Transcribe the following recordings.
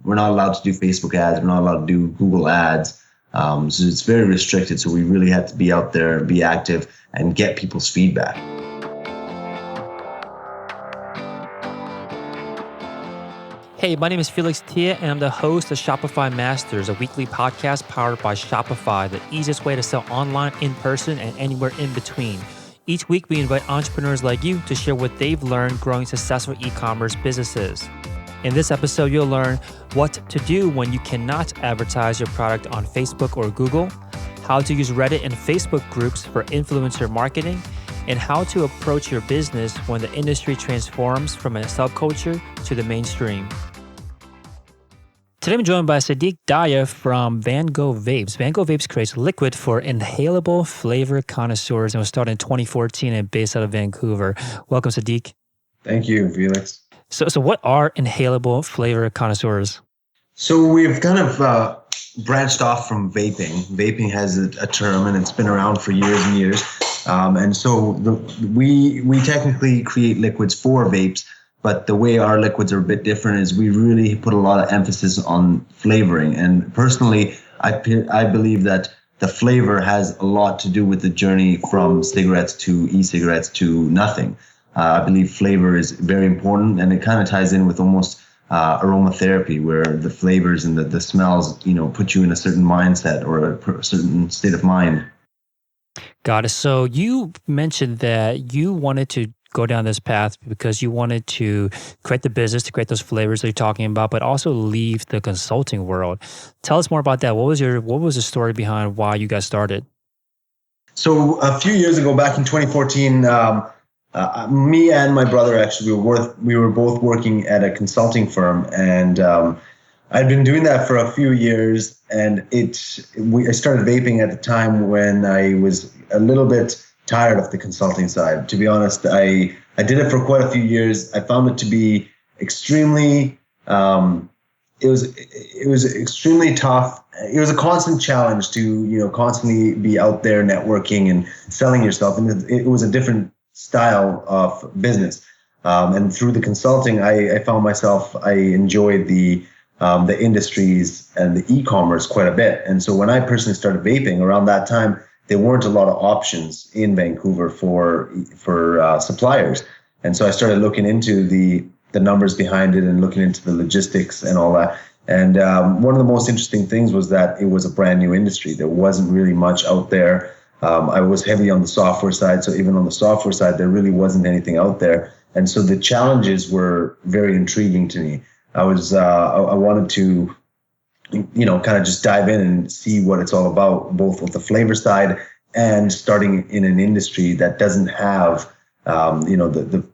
we're not allowed to do Facebook ads. We're not allowed to do Google ads. So it's very restricted. So we really had to be out there, be active, and get people's feedback. Hey, my name is Felix Tia, and I'm the host of Shopify Masters, a weekly podcast powered by Shopify, the easiest way to sell online, in person, and anywhere in between. Each week, we invite entrepreneurs like you to share what they've learned growing successful e-commerce businesses. In this episode, you'll learn what to do when you cannot advertise your product on Facebook or Google, how to use Reddit and Facebook groups for influencer marketing, and how to approach your business when the industry transforms from a subculture to the mainstream. Today I'm joined by Saadiq Daya from VanGo Vapes. VanGo Vapes creates liquid for inhalable-flavor connoisseurs and was started in 2014 and based out of Vancouver. Welcome, Saadiq. Thank you, Felix. So what are inhalable-flavor connoisseurs? So we've kind of branched off from vaping. Vaping has a term, and it's been around for years and years. We technically create liquids for vapes, but the way our liquids are a bit different is we really put a lot of emphasis on flavoring. And personally, I believe that the flavor has a lot to do with the journey from cigarettes to e-cigarettes to nothing. I believe flavor is very important, and it kind of ties in with almost aromatherapy, where the flavors and the smells, put you in a certain mindset or a certain state of mind. Got it. So you mentioned that you wanted to go down this path because you wanted to create the business, to create those flavors that you're talking about, but also leave the consulting world. Tell us more about that. What was the story behind why you got started? So a few years ago, back in 2014, me and my brother, actually, we were both working at a consulting firm, and I'd been doing that for a few years, and I started vaping at the time when I was a little bit tired of the consulting side. To be honest, I did it for quite a few years. I found it to be extremely, it was extremely tough. It was a constant challenge to, constantly be out there networking and selling yourself. And it was a different style of business. And through the consulting, I found myself, I enjoyed the industries and the e-commerce quite a bit. And so when I personally started vaping around that time, there weren't a lot of options in Vancouver for suppliers. And so I started looking into the numbers behind it and looking into the logistics and all that. And one of the most interesting things was that it was a brand new industry. There wasn't really much out there. I was heavy on the software side. So even on the software side, there really wasn't anything out there. And so the challenges were very intriguing to me. I wanted to kind of just dive in and see what it's all about, both with the flavor side and starting in an industry that doesn't have, the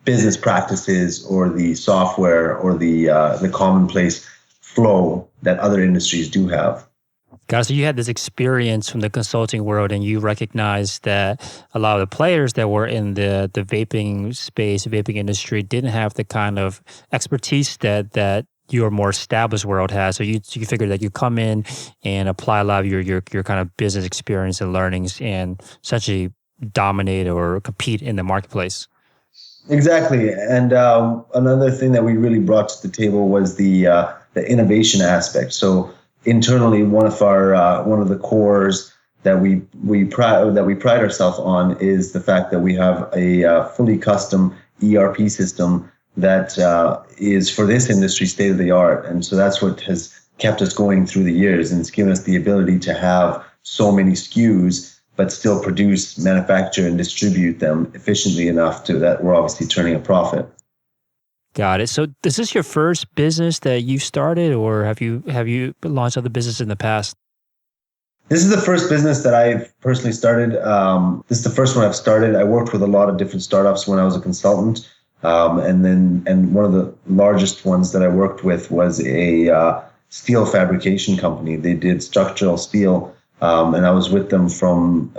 business practices or the software or the commonplace flow that other industries do have. Got it. So you had this experience from the consulting world, and you recognized that a lot of the players that were in the vaping space, vaping industry, didn't have the kind of expertise that your more established world has. So you figured that you come in and apply a lot of your kind of business experience and learnings and essentially dominate or compete in the marketplace. Exactly. And another thing that we really brought to the table was the innovation aspect. So internally, one of the cores that we pride ourselves on is the fact that we have a fully custom ERP system that is for this industry state of the art. And so that's what has kept us going through the years, and it's given us the ability to have so many SKUs, but still produce, manufacture, and distribute them efficiently enough to that we're obviously turning a profit. Got it. So is this your first business that you started, or have you launched other businesses in the past? This is the first business that I've personally started. This is the first one I've started. I worked with a lot of different startups when I was a consultant. And one of the largest ones that I worked with was a steel fabrication company. They did structural steel. And I was with them from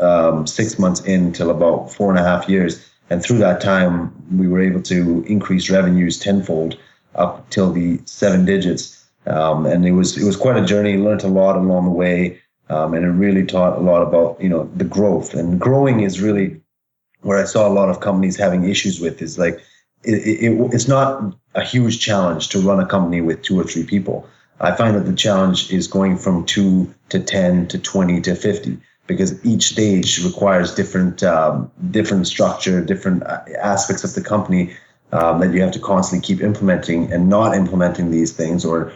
6 months in till about 4.5 years. And through that time, we were able to increase revenues tenfold up till the 7 digits. And it was quite a journey. Learned a lot along the way. And it really taught a lot about, the growth. And growing is really where I saw a lot of companies having issues with, is like it's not a huge challenge to run a company with 2 or 3 people. I find that the challenge is going from 2 to 10 to 20 to 50, because each stage requires different structure, different aspects of the company that you have to constantly keep implementing, and not implementing these things or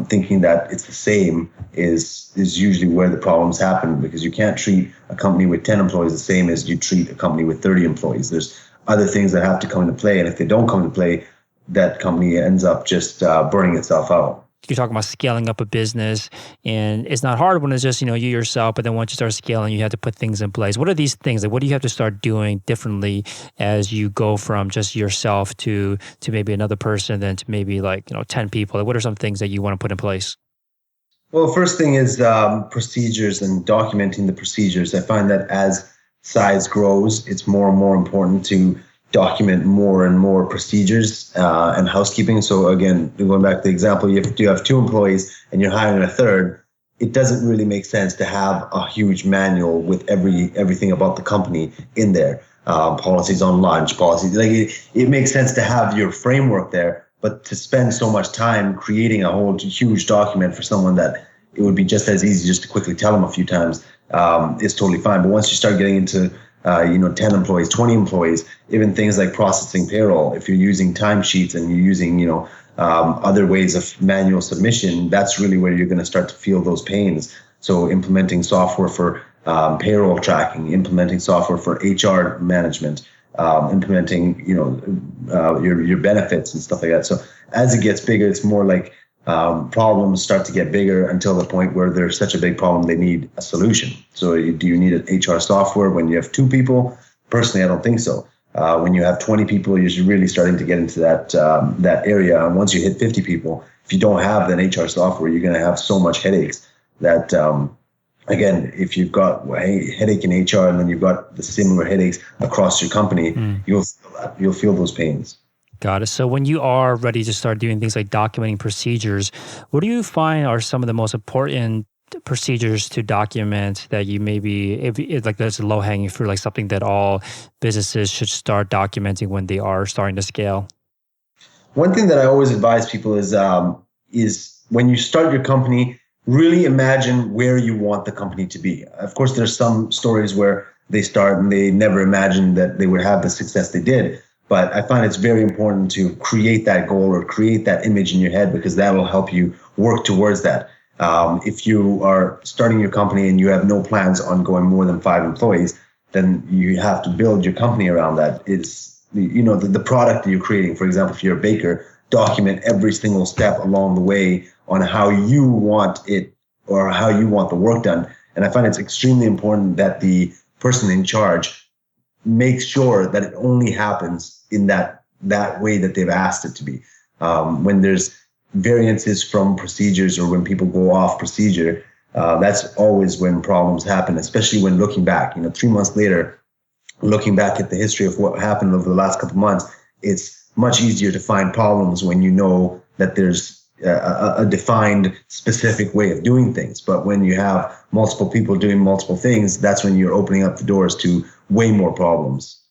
thinking that it's the same is usually where the problems happen, because you can't treat a company with 10 employees the same as you treat a company with 30 employees. There's other things that have to come into play, and if they don't come into play, that company ends up just burning itself out. You're talking about scaling up a business, and it's not hard when it's just, you yourself, but then once you start scaling, you have to put things in place. What are these things? Like, what do you have to start doing differently as you go from just yourself to maybe another person, then to maybe 10 people? Like, what are some things that you want to put in place? Well, first thing is procedures and documenting the procedures. I find that as size grows, it's more and more important to document more and more procedures and housekeeping. So again, going back to the example, if you have 2 employees and you're hiring a third, it doesn't really make sense to have a huge manual with everything about the company in there. Policies on lunch, policies, it makes sense to have your framework there, but to spend so much time creating a whole huge document for someone that it would be just as easy just to quickly tell them a few times is totally fine. But once you start getting into 10 employees, 20 employees, even things like processing payroll, if you're using timesheets and you're using, other ways of manual submission, that's really where you're going to start to feel those pains. So implementing software for payroll tracking, implementing software for HR management, implementing, your benefits and stuff like that. So as it gets bigger, it's more like problems start to get bigger until the point where there's such a big problem they need a solution. So do you need an HR software when you have 2 people? Personally, I don't think so. When you have 20 people, you're really starting to get into that area. And once you hit 50 people, if you don't have an HR software, you're going to have so much headaches that, again, if you've got a headache in HR and then you've got the similar headaches across your company, you'll feel those pains. Got it. So when you are ready to start doing things like documenting procedures, what do you find are some of the most important procedures to document that you maybe, if like there's a low-hanging fruit, like something that all businesses should start documenting when they are starting to scale? One thing that I always advise people is when you start your company, really imagine where you want the company to be. Of course, there's some stories where they start and they never imagined that they would have the success they did. But I find it's very important to create that goal or create that image in your head, because that will help you work towards that. If you are starting your company and you have no plans on going more than 5 employees, then you have to build your company around that. It's the product that you're creating. For example, if you're a baker, document every single step along the way on how you want it or how you want the work done. And I find it's extremely important that the person in charge make sure that it only happens in that way that they've asked it to be. When there's variances from procedures or when people go off procedure, that's always when problems happen, especially when looking back. 3 months later, looking back at the history of what happened over the last couple of months, it's much easier to find problems when you know that there's a defined specific way of doing things. But when you have multiple people doing multiple things, that's when you're opening up the doors to way more problems.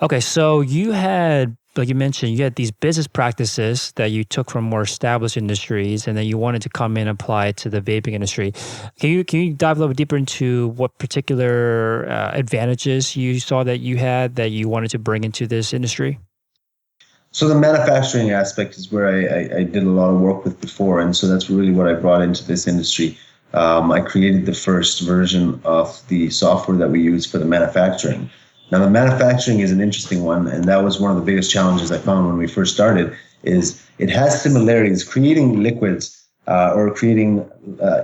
Okay, so you had, like you mentioned, you had these business practices that you took from more established industries, and then you wanted to come in and apply it to the vaping industry. Can you dive a little bit deeper into what particular advantages you saw that you had that you wanted to bring into this industry? So the manufacturing aspect is where I did a lot of work with before, and so that's really what I brought into this industry. I created the first version of the software that we use for the manufacturing. Now, the manufacturing is an interesting one, and that was one of the biggest challenges I found when we first started, is it has similarities. Creating liquids or creating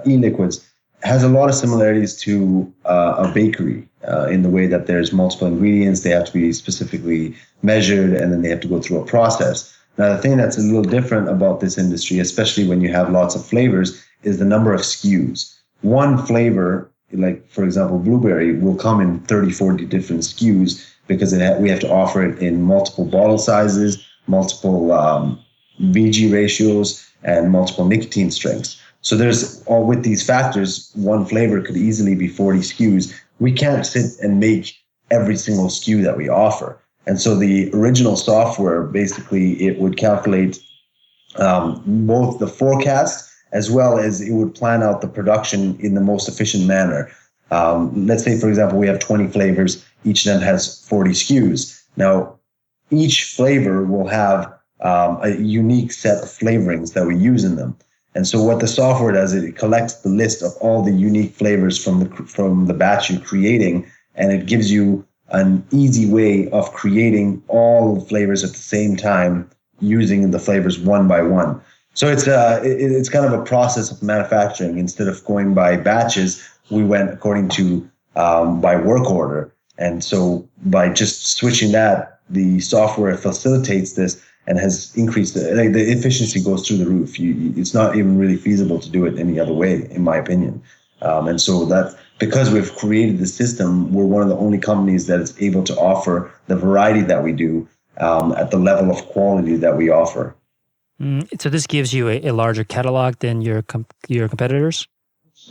e-liquids has a lot of similarities to a bakery in the way that there's multiple ingredients, they have to be specifically measured, and then they have to go through a process. Now, the thing that's a little different about this industry, especially when you have lots of flavors, is the number of SKUs. One flavor, like for example, blueberry, will come in 30, 40 different SKUs because we have to offer it in multiple bottle sizes, multiple VG ratios, and multiple nicotine strengths. So there's all with these factors, one flavor could easily be 40 SKUs. We can't sit and make every single SKU that we offer. And so the original software, basically, it would calculate both the forecast as well as it would plan out the production in the most efficient manner. Let's say, for example, we have 20 flavors. Each of them has 40 SKUs. Now, each flavor will have a unique set of flavorings that we use in them. And so what the software does, it collects the list of all the unique flavors from the batch you're creating, and it gives you an easy way of creating all the flavors at the same time using the flavors one by one. So it's kind of a process of manufacturing. Instead of going by batches, we went according to by work order. And so by just switching that, the software facilitates this and has increased the efficiency goes through the roof. It's not even really feasible to do it any other way, in my opinion. And so that because we've created the system, we're one of the only companies that is able to offer the variety that we do at the level of quality that we offer. So this gives you a larger catalog than your competitors?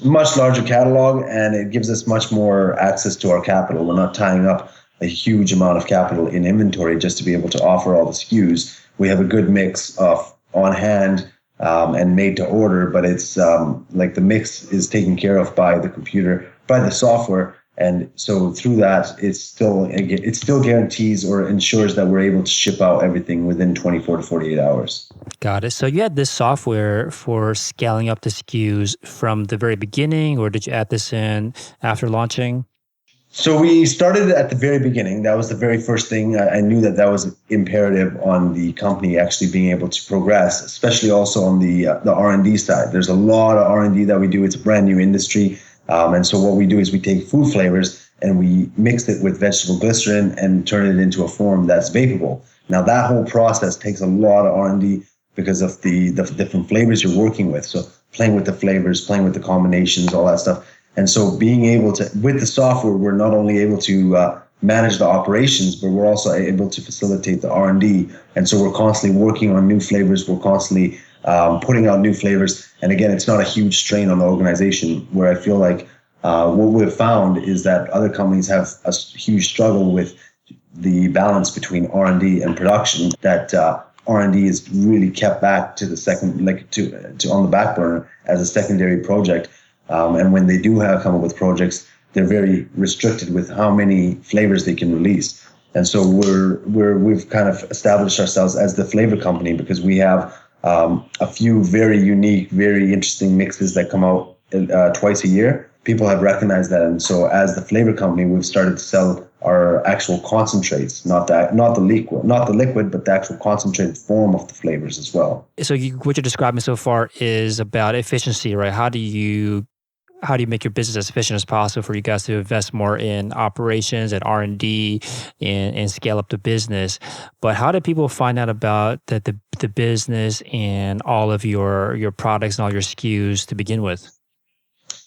Much larger catalog, and it gives us much more access to our capital. We're not tying up a huge amount of capital in inventory just to be able to offer all the SKUs. We have a good mix of on hand and made to order, but it's like the mix is taken care of by the computer, by the software. And so through that, it still guarantees or ensures that we're able to ship out everything within 24 to 48 hours. Got it. So you had this software for scaling up the SKUs from the very beginning, or did you add this in after launching? So we started at the very beginning. That was the very first thing. I knew that was imperative on the company actually being able to progress, especially also on the R&D side. There's a lot of R&D that we do. It's a brand new industry. And so what we do is we take food flavors and we mix it with vegetable glycerin and turn it into a form that's vapable. Now that whole process takes a lot of R&D because of the different flavors you're working with. So playing with the flavors, playing with the combinations, all that stuff. And so being able to, with the software, we're not only able to manage the operations, but we're also able to facilitate the R&D. And so we're constantly working on new flavors. We're constantly putting out new flavors. And again, it's not a huge strain on the organization, where I feel like what we've found is that other companies have a huge struggle with the balance between R&D and production, that R&D is really kept back to the second, like to on the back burner as a secondary project. And when they do come up with projects, they're very restricted with how many flavors they can release. And so we've kind of established ourselves as the flavor company because we have a few very unique, very interesting mixes that come out twice a year. People have recognized that, and so as the flavor company, we've started to sell our actual concentrates, not the liquid, but the actual concentrated form of the flavors as well. So what you're describing so far is about efficiency, right? How do you make your business as efficient as possible for you guys to invest more in operations and R&D and scale up the business? But how do people find out about the business and all of your products and all your SKUs to begin with?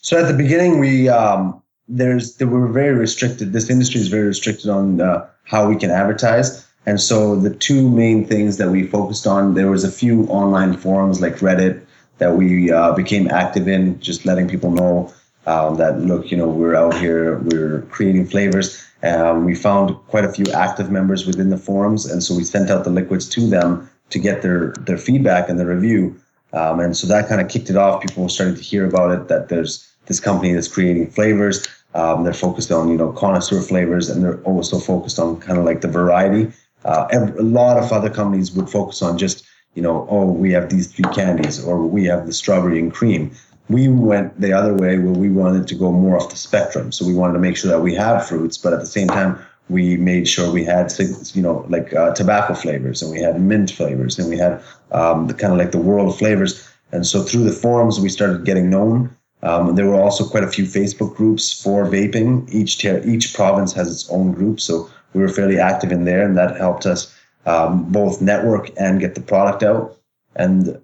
So at the beginning, we were very restricted. This industry is very restricted on how we can advertise. And so the two main things that we focused on, there was a few online forums like Reddit that we became active in, just letting people know that, look, we're out here, we're creating flavors. We found quite a few active members within the forums. And so we sent out the liquids to them to get their feedback and their review. And so that kind of kicked it off. People were starting to hear about it, that there's this company that's creating flavors. They're focused on, connoisseur flavors, and they're also focused on kind of like the variety. A lot of other companies would focus on just, we have these 3 candies, or we have the strawberry and cream. We went the other way, where we wanted to go more off the spectrum. So we wanted to make sure that we have fruits, but at the same time, we made sure we had, tobacco flavors, and we had mint flavors, and we had the kind of like the world of flavors. And so through the forums, we started getting known. There were also quite a few Facebook groups for vaping. Each province has its own group, so we were fairly active in there, and that helped us both network and get the product out. And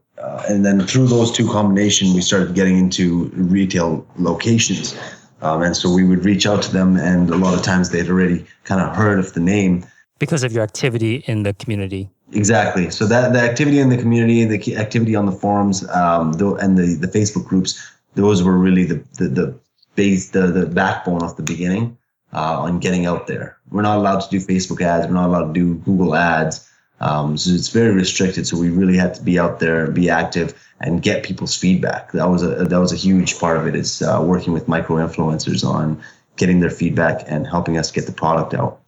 then through those two combinations, we started getting into retail locations. And so we would reach out to them, and a lot of times they'd already kind of heard of the name. Because of your activity in the community. Exactly. So that the activity in the community, the activity on the forums, and the Facebook groups, those were really the base, the backbone of the beginning. on getting out there. We're not allowed to do Facebook ads. We're not allowed to do Google ads. So it's very restricted. So we really had to be out there, be active, and get people's feedback. That was a huge part of it, is working with micro influencers on getting their feedback and helping us get the product out.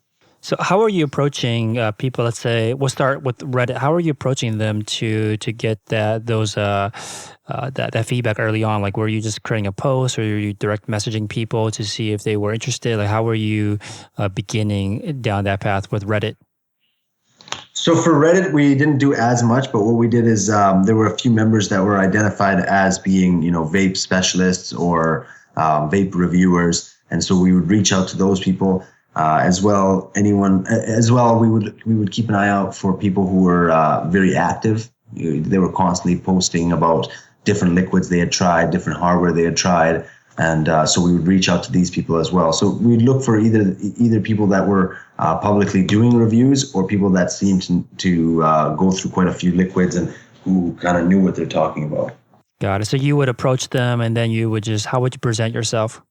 So how are you approaching people? Let's say we'll start with Reddit. How are you approaching them to get that feedback early on? Like, were you just creating a post, or were you direct messaging people to see if they were interested? Like, how were you beginning down that path with Reddit? So for Reddit, we didn't do as much, but what we did is there were a few members that were identified as being, vape specialists or vape reviewers, and so we would reach out to those people. As well, we would keep an eye out for people who were very active. They were constantly posting about different liquids they had tried, different hardware they had tried, and so we would reach out to these people as well. So we'd look for either people that were publicly doing reviews, or people that seemed to go through quite a few liquids and who kind of knew what they're talking about. Got it. So you would approach them, and then how would you present yourself?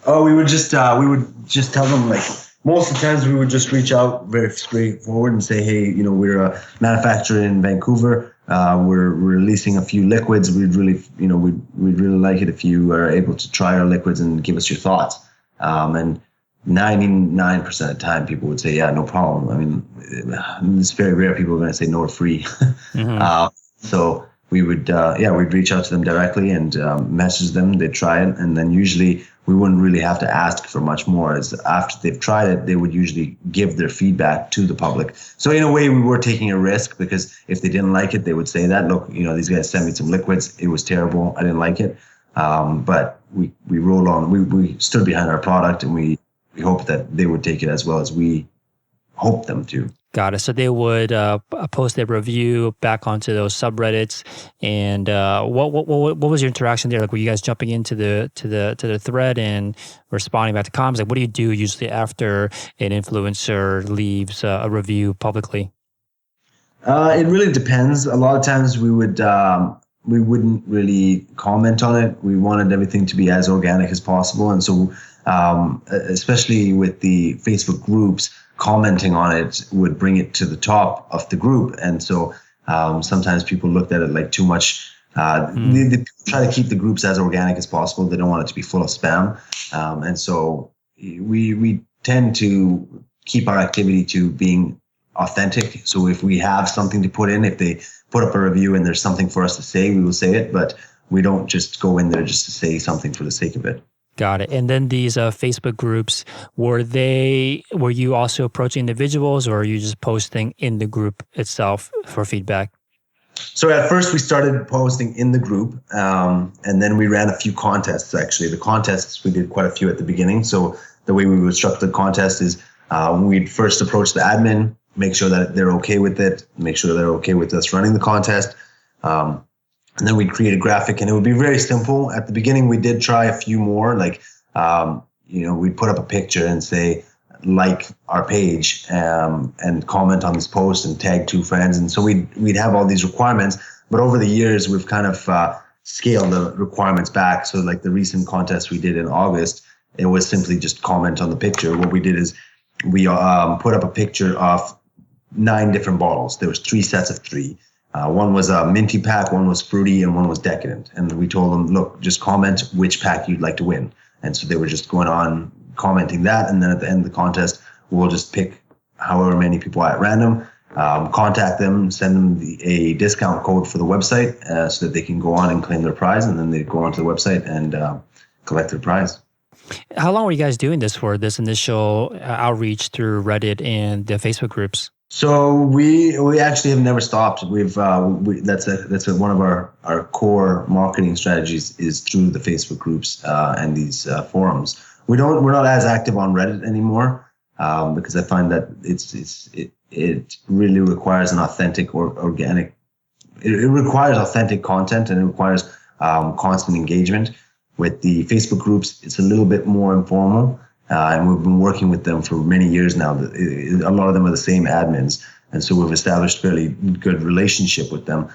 Oh, we would just tell them, like, most of the times we would just reach out very straightforward and say, hey, we're a manufacturer in Vancouver. We're releasing a few liquids. We'd really like it if you are able to try our liquids and give us your thoughts. And 99% of the time, people would say, yeah, no problem. I mean, it's very rare people are going to say no or free. Mm-hmm. So we would, we'd reach out to them directly and message them. They'd try it, and then usually we wouldn't really have to ask for much more. As after they've tried it, they would usually give their feedback to the public. So in a way, we were taking a risk, because if they didn't like it, they would say that, look, these guys sent me some liquids. It was terrible. I didn't like it. But we rolled on. We stood behind our product, and we hoped that they would take it as well as we hoped them to. Got it. So they would post their review back onto those subreddits, and what was your interaction there? Like, were you guys jumping into the thread and responding back to comments? Like, what do you do usually after an influencer leaves a review publicly? It really depends. A lot of times we wouldn't really comment on it. We wanted everything to be as organic as possible, and so especially with the Facebook groups, commenting on it would bring it to the top of the group. And so sometimes people looked at it like too much. They try to keep the groups as organic as possible. They don't want it to be full of spam. And so we tend to keep our activity to being authentic. So if we have something to put in, if they put up a review and there's something for us to say, we will say it. But we don't just go in there just to say something for the sake of it. Got it. And then these Facebook groups, were you also approaching individuals, or are you just posting in the group itself for feedback? So at first we started posting in the group, and then we ran a few contests. Actually, the contests, we did quite a few at the beginning. So the way we would structure the contest is we'd first approach the admin, make sure that they're okay with it, make sure they're okay with us running the contest. And then we'd create a graphic, and it would be very simple. At the beginning, we did try a few more, like, we'd put up a picture and say, like our page, and comment on this post and tag 2 friends. And so we'd have all these requirements. But over the years, we've kind of scaled the requirements back. So like the recent contest we did in August, it was simply just comment on the picture. What we did is we put up a picture of 9 different bottles. There was 3 sets of 3. One was a minty pack, one was fruity, and one was decadent. And we told them, look, just comment which pack you'd like to win. And so they were just going on commenting that. And then at the end of the contest, we'll just pick however many people at random, contact them, send them a discount code for the website so that they can go on and claim their prize. And then they go onto the website and collect their prize. How long were you guys doing this for, this initial outreach through Reddit and the Facebook groups? So we actually have never stopped. That's one of our core marketing strategies is through the Facebook groups and these forums. We're not as active on Reddit anymore because I find that it really requires an authentic or organic. It requires authentic content, and it requires constant engagement. With the Facebook groups, it's a little bit more informal. And we've been working with them for many years now. A lot of them are the same admins. And so we've established fairly good relationship with them.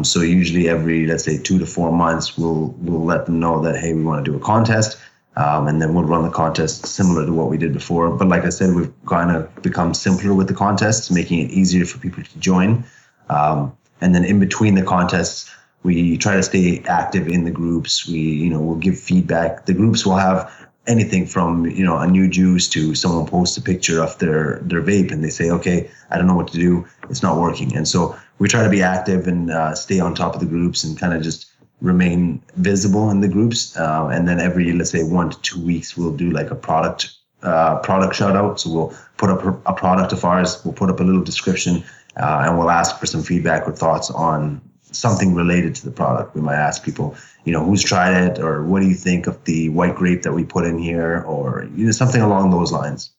So usually every, let's say, 2 to 4 months, we'll let them know that, hey, we want to do a contest. And then we'll run the contest similar to what we did before. But like I said, we've kind of become simpler with the contests, making it easier for people to join. And then in between the contests, we try to stay active in the groups. We'll give feedback. The groups will have anything from, a new juice to someone posts a picture of their vape and they say, okay, I don't know what to do. It's not working. And so we try to be active and stay on top of the groups and kind of just remain visible in the groups. And then every, let's say 1 to 2 weeks, we'll do like a product shout out. So we'll put up a product of ours. We'll put up a little description and we'll ask for some feedback or thoughts on something related to the product. We might ask people, who's tried it, or what do you think of the white grape that we put in here, or something along those lines.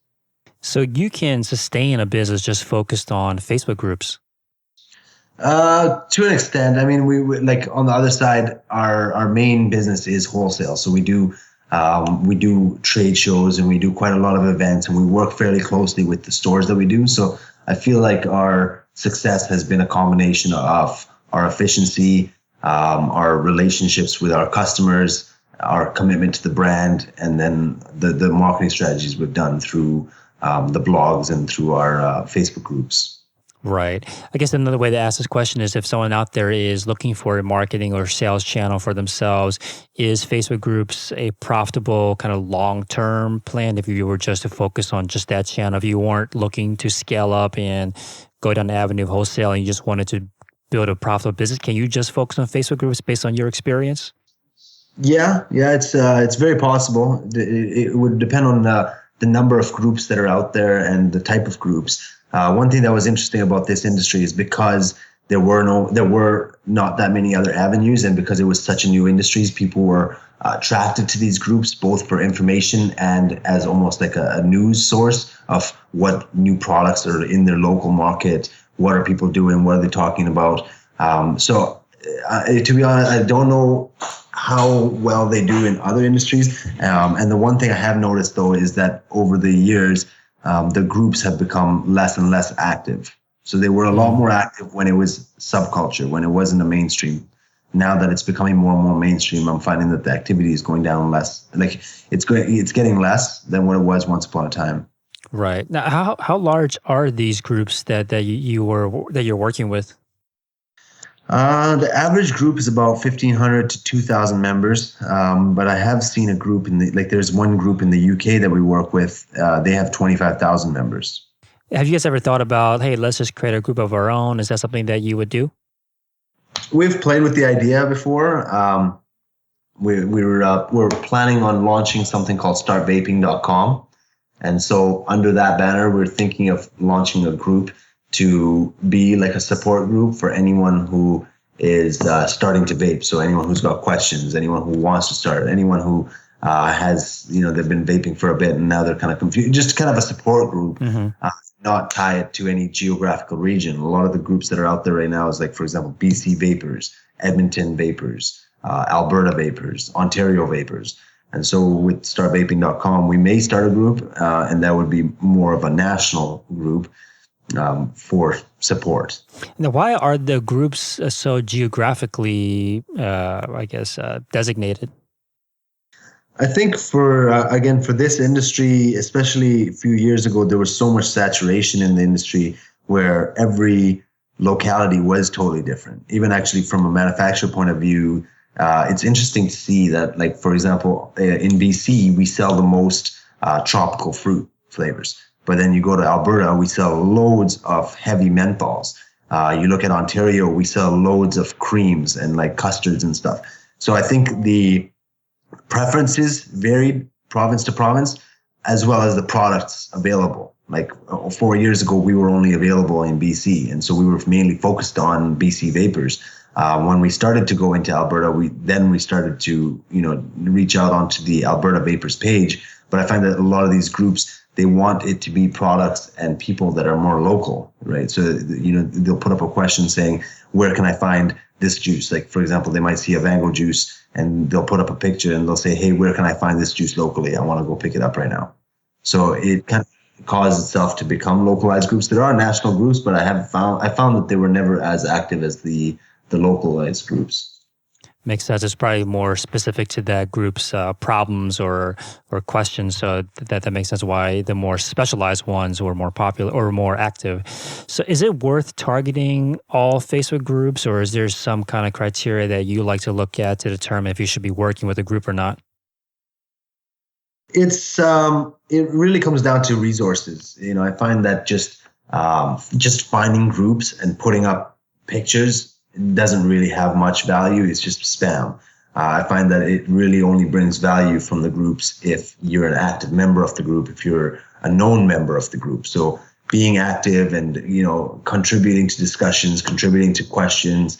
So you can sustain a business just focused on Facebook groups? To an extent. I mean, we like on the other side, our main business is wholesale. So we do trade shows and we do quite a lot of events, and we work fairly closely with the stores that we do. So I feel like our success has been a combination of our efficiency, our relationships with our customers, our commitment to the brand, and then the marketing strategies we've done through the blogs and through our Facebook groups. Right. I guess another way to ask this question is, if someone out there is looking for a marketing or sales channel for themselves, is Facebook groups a profitable kind of long-term plan if you were just to focus on just that channel? If you weren't looking to scale up and go down the avenue of wholesale and you just wanted to build a profitable business, can you just focus on Facebook groups based on your experience? Yeah, it's very possible. It would depend on the number of groups that are out there and the type of groups. One thing that was interesting about this industry is because there were not that many other avenues, and because it was such a new industry, people were attracted to these groups both for information and as almost like a news source of what new products are in their local market. What are people doing? What are they talking about? So to be honest, I don't know how well they do in other industries. And the one thing I have noticed, though, is that over the years, the groups have become less and less active. So they were a lot more active when it was subculture, when it wasn't a mainstream. Now that it's becoming more and more mainstream, I'm finding that the activity is going down less. Like it's getting less than what it was once upon a time. Right. Now, how large are these groups that you're working with? The average group is about 1,500 to 2,000 members. But I have seen a group there's one group in the UK that we work with. They have 25,000 members. Have you guys ever thought about, hey, let's just create a group of our own? Is that something that you would do? We've played with the idea before. We're planning on launching something called startvaping.com. And so under that banner, we're thinking of launching a group to be like a support group for anyone who is starting to vape. So anyone who's got questions, anyone who wants to start, anyone who has, they've been vaping for a bit and now they're kind of confused. Just kind of a support group, not tie it to any geographical region. A lot of the groups that are out there right now is like, for example, BC Vapers, Edmonton Vapers, Alberta Vapers, Ontario Vapers. And so with startvaping.com, we may start a group, and that would be more of a national group for support. Now, why are the groups so geographically, designated? I think for this industry, especially a few years ago, there was so much saturation in the industry where every locality was totally different. Even actually from a manufacturer point of view, it's interesting to see that, like, for example, in BC, we sell the most tropical fruit flavors. But then you go to Alberta, we sell loads of heavy menthols. You look at Ontario, we sell loads of creams and like custards and stuff. So I think the preferences varied province to province, as well as the products available. Like 4 years ago, we were only available in BC. And so we were mainly focused on BC vapors. When we started to go into Alberta, we started to, reach out onto the Alberta Vapors page. But I find that a lot of these groups, they want it to be products and people that are more local, right? So, they'll put up a question saying, where can I find this juice? Like, for example, they might see a VanGo juice and they'll put up a picture and they'll say, hey, where can I find this juice locally? I want to go pick it up right now. So it kind of caused itself to become localized groups. There are national groups, but I found that they were never as active as the localized groups. Makes sense. It's probably more specific to that group's problems or questions. So that makes sense why the more specialized ones were more popular or more active. So is it worth targeting all Facebook groups, or is there some kind of criteria that you like to look at to determine if you should be working with a group or not? It's it really comes down to resources. I find that just finding groups and putting up pictures doesn't really have much value. It's just spam. I find that it really only brings value from the groups if you're an active member of the group, if you're a known member of the group. So being active and contributing to discussions, contributing to questions,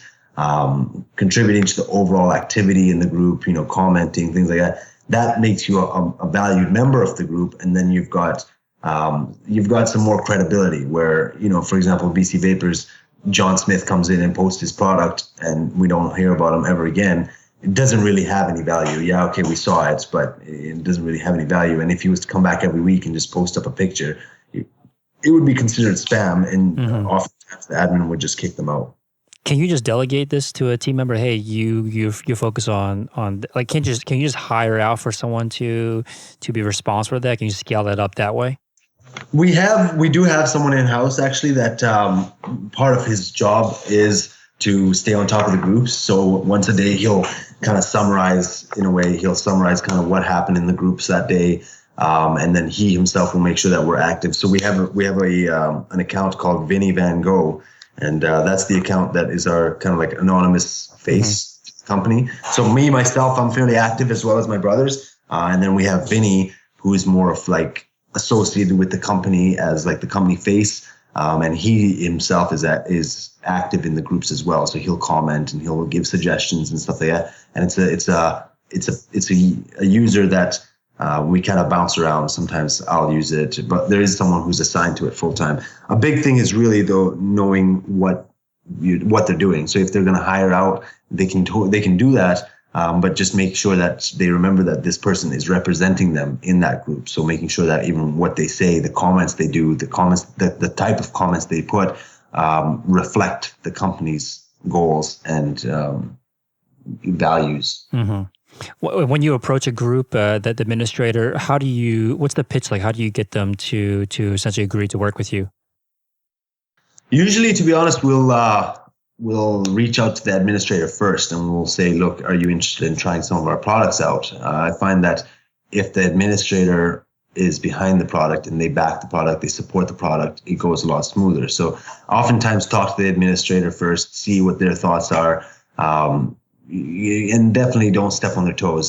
contributing to the overall activity in the group, commenting, things like that. That makes you a valued member of the group, and then you've got some more credibility. Where for example, BC Vapors, John Smith comes in and posts his product, and we don't hear about him ever again. It doesn't really have any value. Yeah, okay, we saw it, but it doesn't really have any value. And if he was to come back every week and just post up a picture, it would be considered spam, and oftentimes the admin would just kick them out. Can you just delegate this to a team member? Hey, you focus on like can you just hire out for someone to be responsible for that? Can you scale that up that way? We do have someone in house actually that part of his job is to stay on top of the groups. So once a day he'll kind of summarize kind of what happened in the groups that day, and then he himself will make sure that we're active. So we have an account called VanGo. And that's the account that is our kind of like anonymous face company. So me, myself, I'm fairly active as well as my brothers. And then we have Vinny, who is more of like associated with the company as like the company face. And he himself is active in the groups as well. So he'll comment and he'll give suggestions and stuff like that. And it's a user that we kind of bounce around. Sometimes I'll use it, but there is someone who's assigned to it full time. A big thing is really though knowing what they're doing. So if they're going to hire out, they can do that, but just make sure that they remember that this person is representing them in that group. So making sure that even what they say, the comments they do, the type of comments they put reflect the company's goals and values. Mm-hmm. When you approach a group, that administrator, what's the pitch like? How do you get them to essentially agree to work with you? Usually, to be honest, we'll reach out to the administrator first and we'll say, look, are you interested in trying some of our products out? I find that if the administrator is behind the product and they back the product, they support the product, it goes a lot smoother. So oftentimes talk to the administrator first, see what their thoughts are. And definitely don't step on their toes.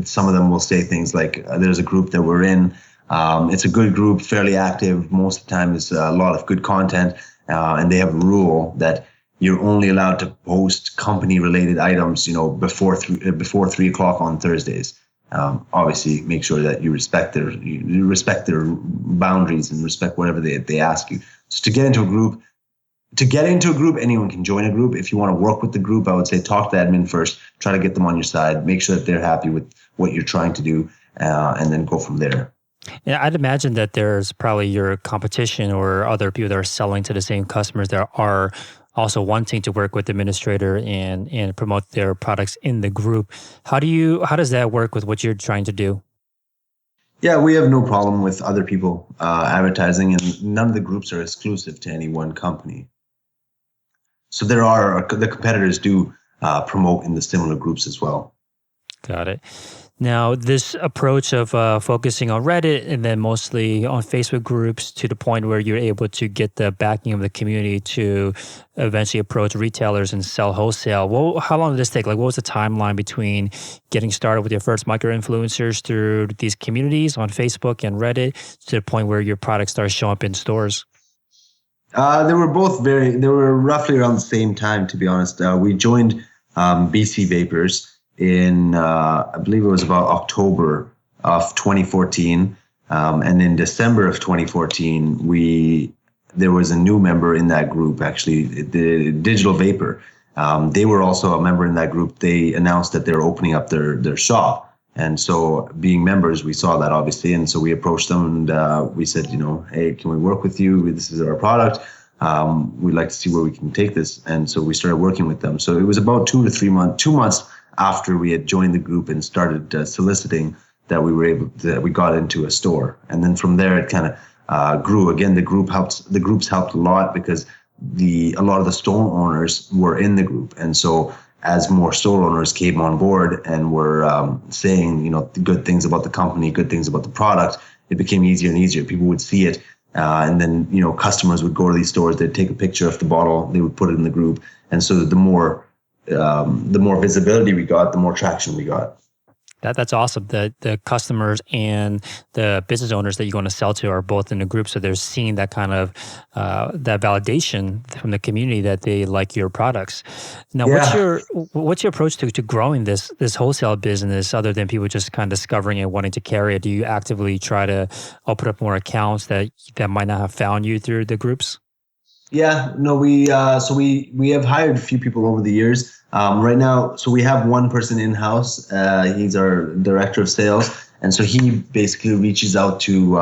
Some of them will say things like, there's a group that we're in. It's a good group, fairly active. Most of the time it's a lot of good content. And they have a rule that you're only allowed to post company related items, before 3 o'clock on Thursdays. Obviously make sure that you respect their boundaries and respect whatever they ask you. So to get into a group, anyone can join a group. If you want to work with the group, I would say talk to the admin first, try to get them on your side, make sure that they're happy with what you're trying to do, and then go from there. Yeah, I'd imagine that there's probably your competition or other people that are selling to the same customers that are also wanting to work with the administrator and promote their products in the group. How does that work with what you're trying to do? Yeah, we have no problem with other people advertising, and none of the groups are exclusive to any one company. So the competitors do promote in the similar groups as well. Got it. Now, this approach of focusing on Reddit and then mostly on Facebook groups to the point where you're able to get the backing of the community to eventually approach retailers and sell wholesale. Well, how long did this take? Like, what was the timeline between getting started with your first micro-influencers through these communities on Facebook and Reddit to the point where your product starts showing up in stores? They were roughly around the same time, to be honest. We joined BC Vapors in, I believe it was about October of 2014. And in December of 2014, there was a new member in that group, actually, the Digital Vapor. They were also a member in that group. They announced that they're opening up their shop. And so being members, we saw that obviously. And so we approached them and we said, hey, can we work with you? This is our product. We'd like to see where we can take this. And so we started working with them. So it was about 2 months after we had joined the group and started soliciting that we got into a store. And then from there, it kind of grew. Again, the groups helped a lot because a lot of the store owners were in the group. And so as more store owners came on board and were saying, good things about the company, good things about the product, it became easier and easier. People would see it. And then, customers would go to these stores, they'd take a picture of the bottle, they would put it in the group. And so the more visibility we got, the more traction we got. That's awesome. The customers and the business owners that you're going to sell to are both in the group, so they're seeing that kind of that validation from the community that they like your products. Now, what's your approach to growing this wholesale business, other than people just kind of discovering and wanting to carry it? Do you actively try to open up more accounts that might not have found you through the groups? Yeah, no, we have hired a few people over the years. Right now, so we have one person in-house. He's our director of sales, and so he basically reaches out to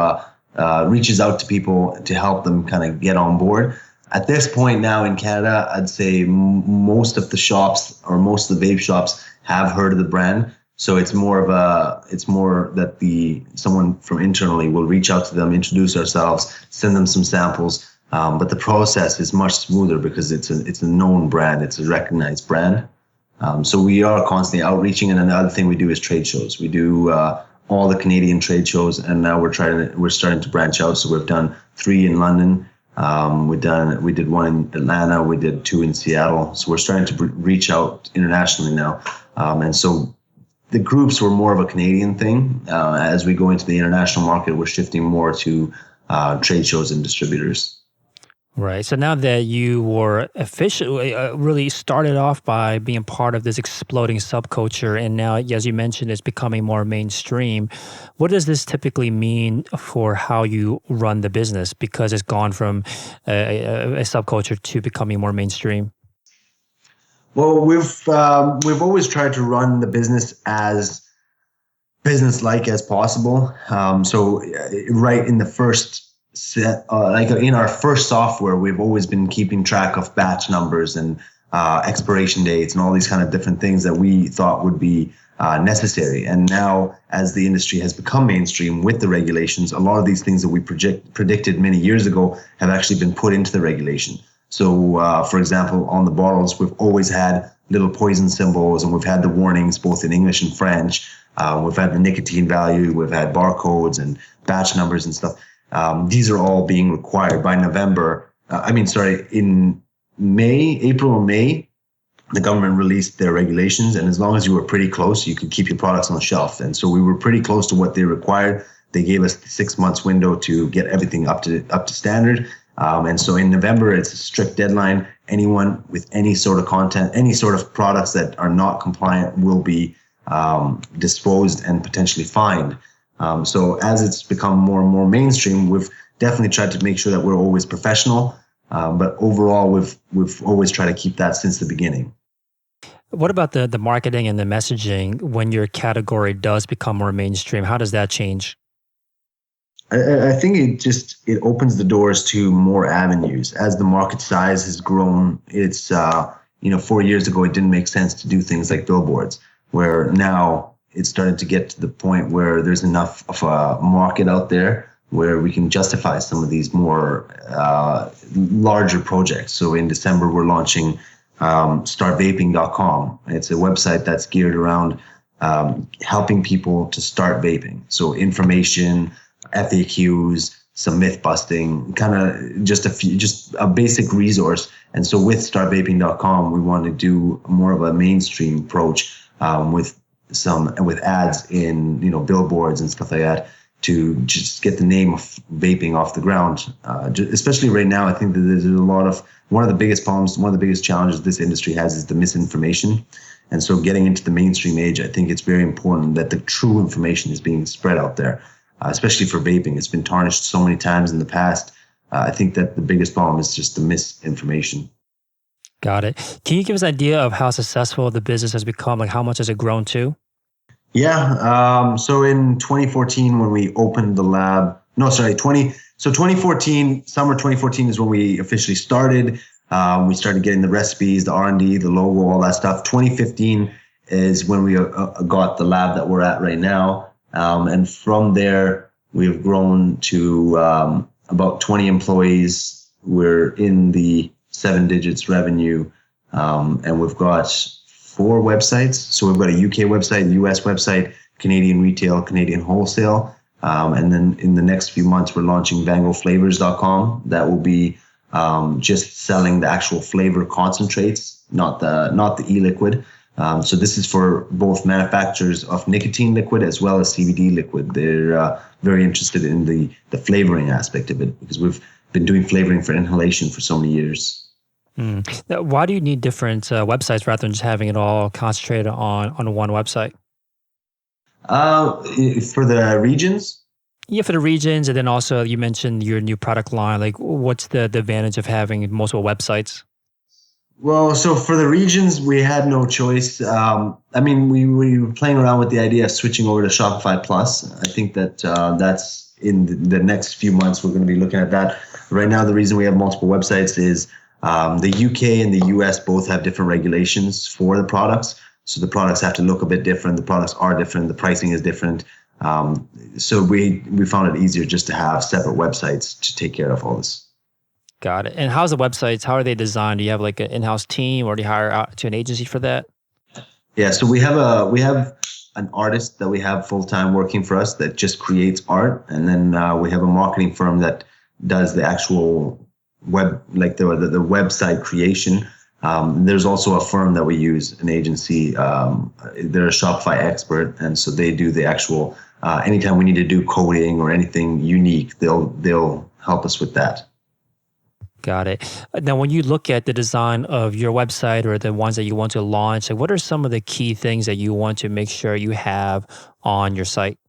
people to help them kind of get on board. At this point now in Canada, I'd say most of the shops or most of the vape shops have heard of the brand. So it's more that someone from internally will reach out to them, introduce ourselves, send them some samples. But the process is much smoother because it's a known brand, it's a recognized brand. So we are constantly outreaching, and another thing we do is trade shows. We do all the Canadian trade shows, and now we're starting to branch out. So we've done 3 in London, we did 1 in Atlanta, we did 2 in Seattle. So we're starting to reach out internationally now, and so the groups were more of a Canadian thing. As we go into the international market, we're shifting more to trade shows and distributors. Right. So now that you were officially really started off by being part of this exploding subculture, and now, as you mentioned, it's becoming more mainstream, what does this typically mean for how you run the business? Because it's gone from a subculture to becoming more mainstream. Well, we've always tried to run the business as business-like as possible. So right in the first like in our first software, we've always been keeping track of batch numbers and expiration dates and all these kind of different things that we thought would be necessary. And now, as the industry has become mainstream with the regulations, a lot of these things that we predicted many years ago have actually been put into the regulation. So, for example, on the bottles, we've always had little poison symbols, and we've had the warnings both in English and French. We've had the nicotine value, we've had barcodes and batch numbers and stuff. These are all being required by in April or May, the government released their regulations, and as long as you were pretty close, you could keep your products on the shelf. And so we were pretty close to what they required. They gave us the 6 months window to get everything up to standard. And so in November, it's a strict deadline. Anyone with any sort of content, any sort of products that are not compliant will be disposed and potentially fined. So as it's become more and more mainstream, we've definitely tried to make sure that we're always professional. But overall, we've always tried to keep that since the beginning. What about the marketing and the messaging when your category does become more mainstream? How does that change? I think it opens the doors to more avenues. As the market size has grown, it's 4 years ago it didn't make sense to do things like billboards, where now it's starting to get to the point where there's enough of a market out there where we can justify some of these more larger projects. So in December, we're launching startvaping.com. It's a website that's geared around helping people to start vaping. So information, FAQs, some myth busting, kind of just a basic resource. And so with startvaping.com, we want to do more of a mainstream approach with ads in billboards and stuff like that to just get the name of vaping off the ground. Especially right now, I think that there's one of the biggest problems, one of the biggest challenges this industry has is the misinformation. And so getting into the mainstream age, I think it's very important that the true information is being spread out there, especially for vaping. It's been tarnished so many times in the past. I think that the biggest problem is just the misinformation. Got it. Can you give us an idea of how successful the business has become? Like, how much has it grown to? Yeah. So in 2014, when we opened the lab, 2014, summer 2014 is when we officially started. We started getting the recipes, the R&D, the logo, all that stuff. 2015 is when we got the lab that we're at right now. And from there, we've grown to about 20 employees. We're in the 7 digits revenue, and we've got 4 websites. So we've got a UK website, US website, Canadian retail, Canadian wholesale. And then in the next few months, we're launching VanGoFlavors.com. That will be just selling the actual flavor concentrates, not the e-liquid. So this is for both manufacturers of nicotine liquid as well as CBD liquid. They're very interested in the flavoring aspect of it because we've been doing flavoring for inhalation for so many years. Now, why do you need different websites rather than just having it all concentrated on one website? For the regions? Yeah, for the regions, and then also you mentioned your new product line. Like, what's the advantage of having multiple websites? Well, so for the regions, we had no choice. I mean, we were playing around with the idea of switching over to Shopify Plus. I think that that's in the next few months, we're going to be looking at that. Right now, the reason we have multiple websites is the UK and the US both have different regulations for the products. So the products have to look a bit different. The products are different. The pricing is different. So we found it easier just to have separate websites to take care of all this. Got it. And how's the websites? How are they designed? Do you have like an in-house team, or do you hire out to an agency for that? Yeah, so we have an artist that we have full-time working for us that just creates art, and then we have a marketing firm that does the actual web, like the website creation. There's also a firm that we use, an agency. They're a Shopify expert, and so they do the actual. Anytime we need to do coding or anything unique, they'll help us with that. Got it. Now, when you look at the design of your website or the ones that you want to launch, like what are some of the key things that you want to make sure you have on your site?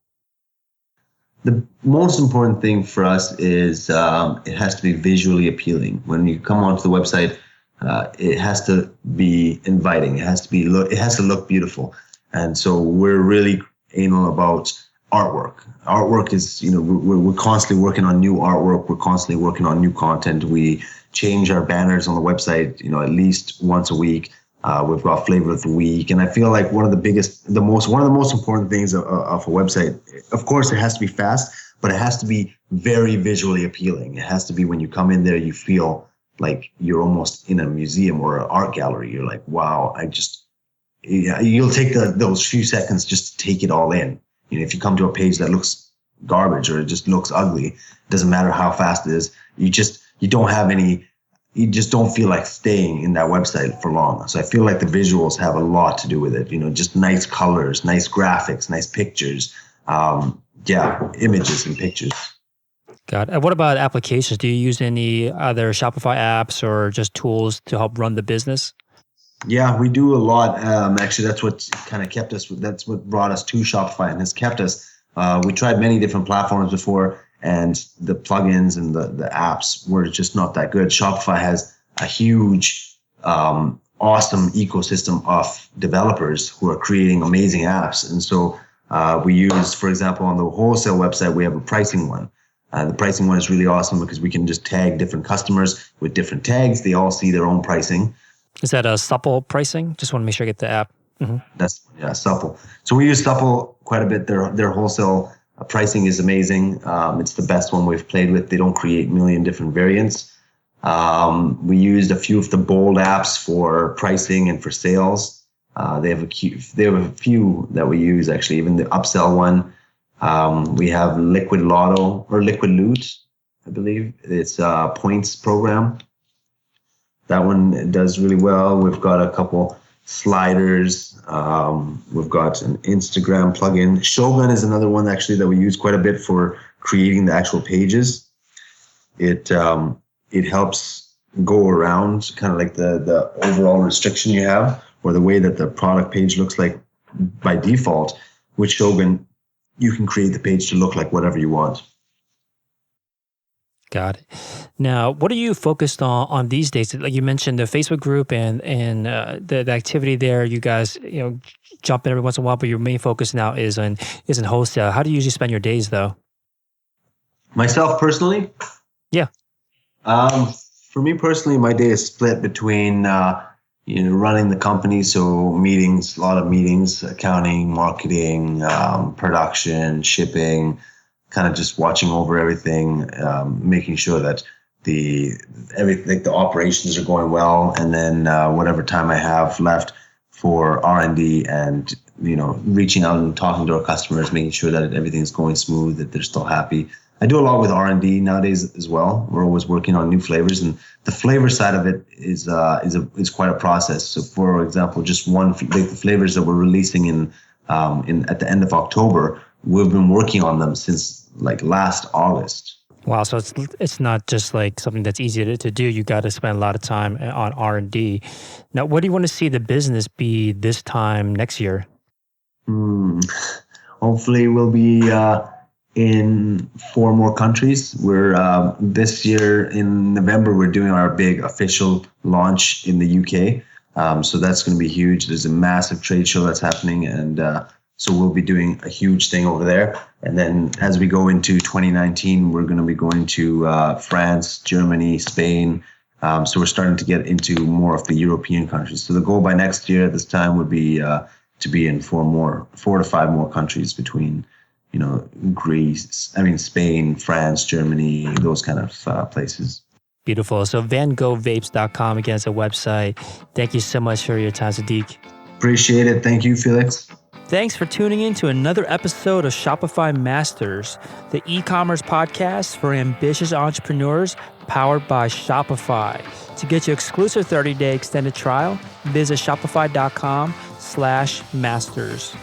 The most important thing for us is it has to be visually appealing. When you come onto the website, it has to be inviting. It has to look beautiful. And so we're really anal about artwork. Artwork is, we're constantly working on new artwork. We're constantly working on new content. We change our banners on the website, at least once a week. We've got flavor of the week. And I feel like one of the most important things of a website, of course, it has to be fast, but it has to be very visually appealing. It has to be when you come in there, you feel like you're almost in a museum or an art gallery. You're like, wow, you'll take those few seconds just to take it all in. If you come to a page that looks garbage or it just looks ugly, it doesn't matter how fast it is. You just don't feel like staying in that website for long. So I feel like the visuals have a lot to do with it. Just nice colors, nice graphics, nice pictures. Images and pictures. Got it. And what about applications? Do you use any other Shopify apps or just tools to help run the business? Yeah, we do a lot. Actually, that's what kind of kept us. That's what brought us to Shopify and has kept us. We tried many different platforms before, and the plugins and the apps were just not that good. Shopify has a huge, awesome ecosystem of developers who are creating amazing apps. And so we use, for example, on the wholesale website, we have a pricing one. The pricing one is really awesome because we can just tag different customers with different tags. They all see their own pricing. Is that a supple pricing? Just want to make sure I get the app. Mm-hmm. That's supple. So we use supple quite a bit. Their wholesale pricing is amazing. It's the best one we've played with. They don't create a million different variants. We used a few of the bold apps for pricing and for sales. They have a few that we use actually. Even the upsell one. We have Liquid Lotto or Liquid Loot, I believe. It's a points program. That one does really well. We've got a couple sliders. We've got an Instagram plugin. Shogun is another one actually that we use quite a bit for creating the actual pages. It helps go around kind of like the overall restriction you have or the way that the product page looks like by default. With Shogun, you can create the page to look like whatever you want. Got it. Now, what are you focused on these days? Like you mentioned the Facebook group and the activity there. You guys, jump in every once in a while, but your main focus now is in wholesale. How do you usually spend your days, though? Myself personally? Yeah. For me personally, my day is split between running the company. So meetings, a lot of meetings, accounting, marketing, production, shipping, kind of just watching over everything, making sure that the operations are going well, and then whatever time I have left for R&D and reaching out and talking to our customers, making sure that everything's going smooth, that they're still happy. I do a lot with R&D nowadays as well. We're always working on new flavors, and the flavor side of it is quite a process. So, for example, just the flavors that we're releasing in at the end of October, we've been working on them since like last August. Wow, so it's not just like something that's easy to do. You got to spend a lot of time on R&D. Now, what do you want to see the business be this time next year? Hopefully, we'll be in 4 more countries. We're this year in November, we're doing our big official launch in the UK. So that's going to be huge. There's a massive trade show that's happening, and so we'll be doing a huge thing over there. And then as we go into 2019, we're going to be going to France, Germany, Spain. So we're starting to get into more of the European countries. So the goal by next year at this time would be to be in 4 to 5 more countries between, Spain, France, Germany, those kind of places. Beautiful. So VanGoVapes.com, again, is a website. Thank you so much for your time, Saadiq. Appreciate it. Thank you, Felix. Thanks for tuning in to another episode of Shopify Masters, the e-commerce podcast for ambitious entrepreneurs powered by Shopify. To get your exclusive 30-day extended trial, visit shopify.com/masters.